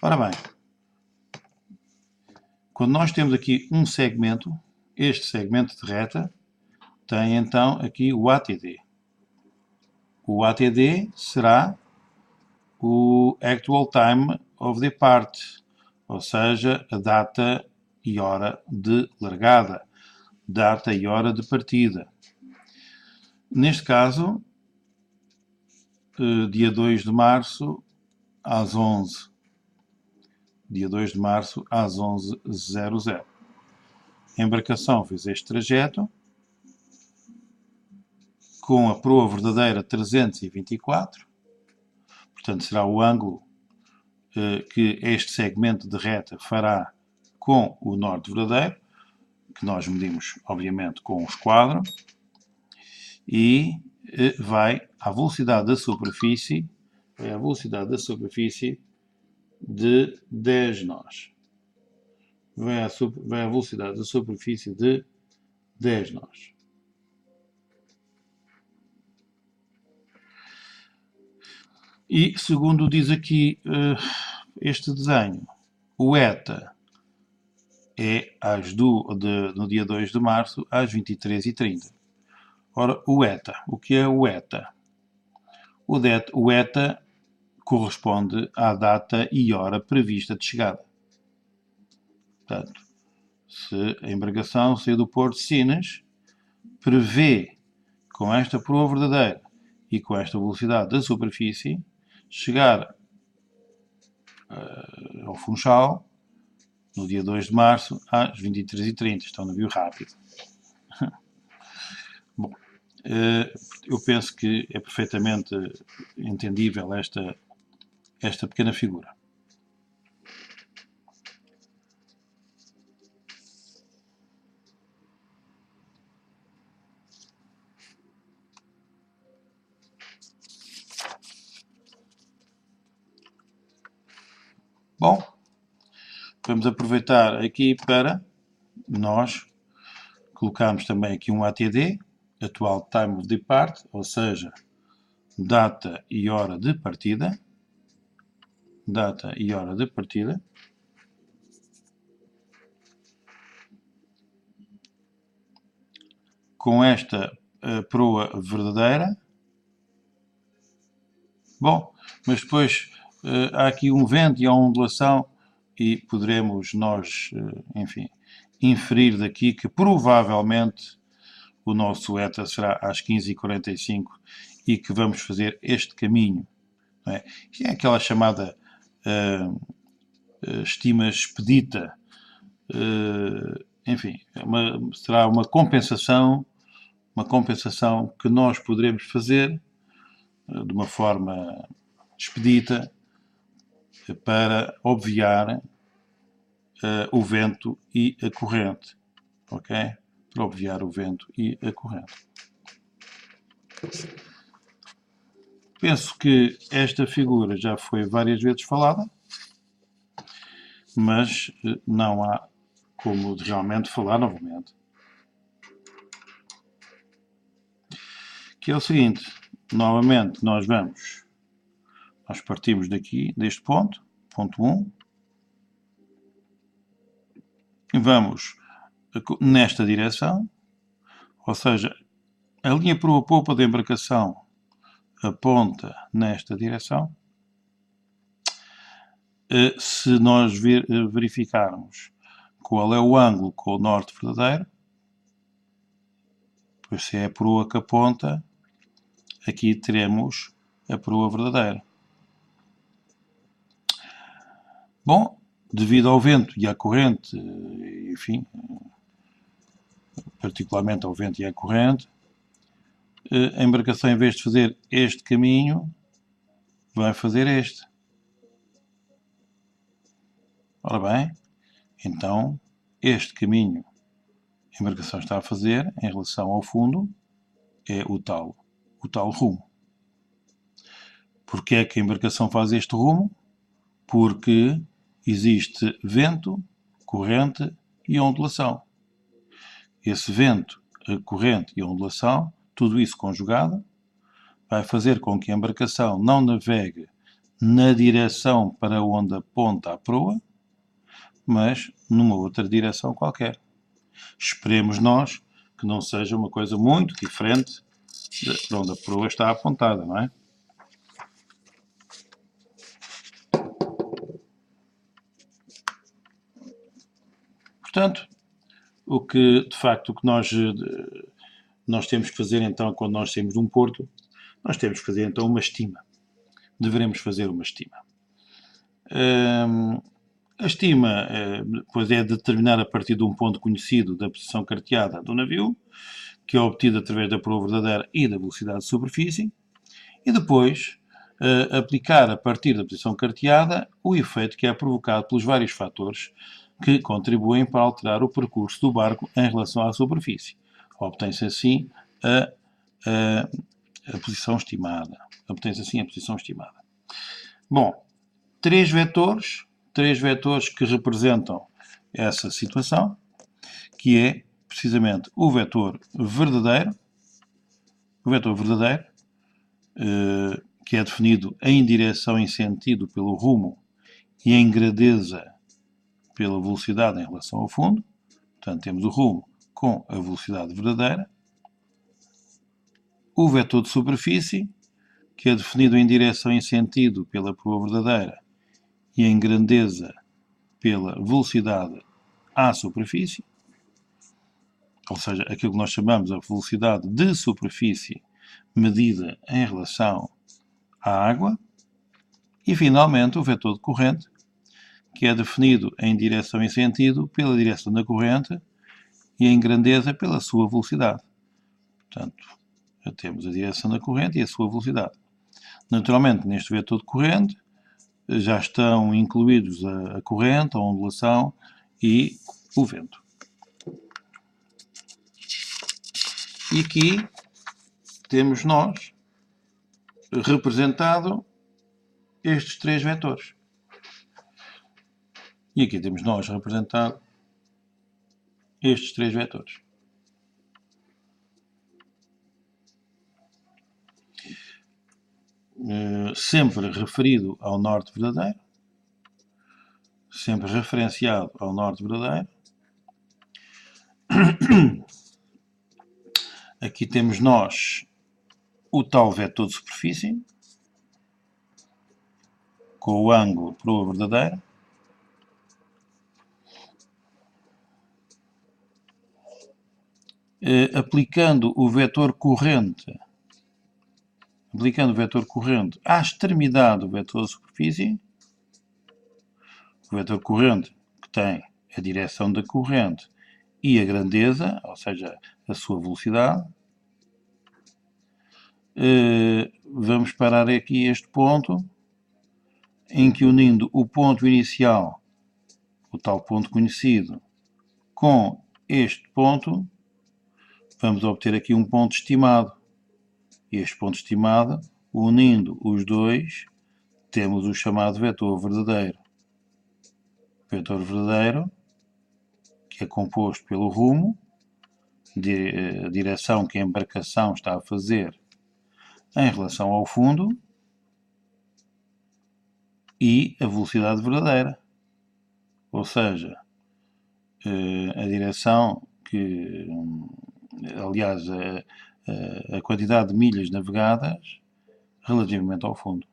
Ora bem, quando nós temos aqui um segmento, este segmento de reta tem então aqui o ATD. O ATD será o Actual Time of Depart, ou seja, a data e hora de largada, data e hora de partida. Neste caso, dia 2 de março às 11. Dia 2 de março às 11h00. A embarcação fez este trajeto com a proa verdadeira 324, portanto será o ângulo que este segmento de reta fará com o norte verdadeiro, que nós medimos obviamente com o esquadro, e vai à velocidade da superfície, de 10 nós. Vai à velocidade da superfície de 10 nós. E, segundo diz aqui este desenho, o ETA é no dia 2 de março às 23h30. Ora, o ETA. O que é o ETA? O ETA corresponde à data e hora prevista de chegada. Portanto, se a embarcação sair do Porto de Sines, prevê, com esta proa verdadeira e com esta velocidade da superfície, chegar ao Funchal no dia 2 de março às 23h30. Estão no navio rápido. Bom, eu penso que é perfeitamente entendível esta pequena figura. Bom, vamos aproveitar aqui para nós colocarmos também aqui um ATD, Actual Time of Depart, ou seja, data e hora de partida. Data e hora de partida. Com esta proa verdadeira. Bom, mas depois há aqui um vento e a ondulação e poderemos nós, enfim, inferir daqui que provavelmente o nosso ETA será às 15h45 e que vamos fazer este caminho. Não é? Isto é aquela chamada estima expedita. Enfim, será uma compensação que nós poderemos fazer de uma forma expedita para obviar o vento e a corrente, ok? Para obviar o vento e a corrente. Penso que esta figura já foi várias vezes falada, mas não há como realmente falar novamente. Que é o seguinte, novamente nós partimos daqui, deste ponto 1, e vamos nesta direção, ou seja, a linha proa-popa da embarcação aponta nesta direção. Se nós verificarmos qual é o ângulo com o norte verdadeiro, pois se é a proa que aponta, aqui teremos a proa verdadeira. Bom, devido ao vento e à corrente, enfim, particularmente ao vento e à corrente, a embarcação, em vez de fazer este caminho, vai fazer este. Ora bem, então, este caminho a embarcação está a fazer em relação ao fundo é o tal rumo. Porquê é que a embarcação faz este rumo? Porque existe vento, corrente e ondulação. Esse vento, a corrente e a ondulação, tudo isso conjugado, vai fazer com que a embarcação não navegue na direção para onde aponta a proa, mas numa outra direção qualquer. Esperemos nós que não seja uma coisa muito diferente de onde a proa está apontada, não é? Portanto, o que nós temos que fazer então quando nós saímos de um porto, nós temos que fazer então uma estima. Deveremos fazer uma estima. A estima, pois, é determinar a partir de um ponto conhecido da posição carteada do navio, que é obtido através da proa verdadeira e da velocidade de superfície, e depois aplicar a partir da posição carteada o efeito que é provocado pelos vários fatores que contribuem para alterar o percurso do barco em relação à superfície. Obtém-se assim a posição estimada. Obtém-se assim a posição estimada. Bom, três vetores que representam essa situação, que é precisamente o vetor verdadeiro, que é definido em direção e sentido pelo rumo e em grandeza pela velocidade em relação ao fundo. Portanto, temos o rumo com a velocidade verdadeira. O vetor de superfície, que é definido em direção e sentido pela proa verdadeira e em grandeza pela velocidade à superfície, ou seja, aquilo que nós chamamos a velocidade de superfície medida em relação à água. E, finalmente, o vetor de corrente, que é definido em direção e sentido pela direção da corrente e em grandeza pela sua velocidade. Portanto, já temos a direção da corrente e a sua velocidade. Naturalmente, neste vetor de corrente, já estão incluídos a corrente, a ondulação e o vento. E aqui temos nós representado estes três vetores. E aqui temos nós representado estes três vetores. Sempre referido ao norte verdadeiro, sempre referenciado ao norte verdadeiro. Aqui temos nós o tal vetor de superfície, com o ângulo proa verdadeira. Aplicando o vetor corrente à extremidade do vetor de superfície, o vetor corrente que tem a direção da corrente e a grandeza, ou seja, a sua velocidade. Vamos parar aqui este ponto, em que unindo o ponto inicial, o tal ponto conhecido, com este ponto, vamos obter aqui um ponto estimado. E este ponto estimado, unindo os dois, temos o chamado vetor verdadeiro. Vetor verdadeiro, que é composto pelo rumo, a direção que a embarcação está a fazer em relação ao fundo, e a velocidade verdadeira. Ou seja, a direção que, aliás, a quantidade de milhas navegadas relativamente ao fundo.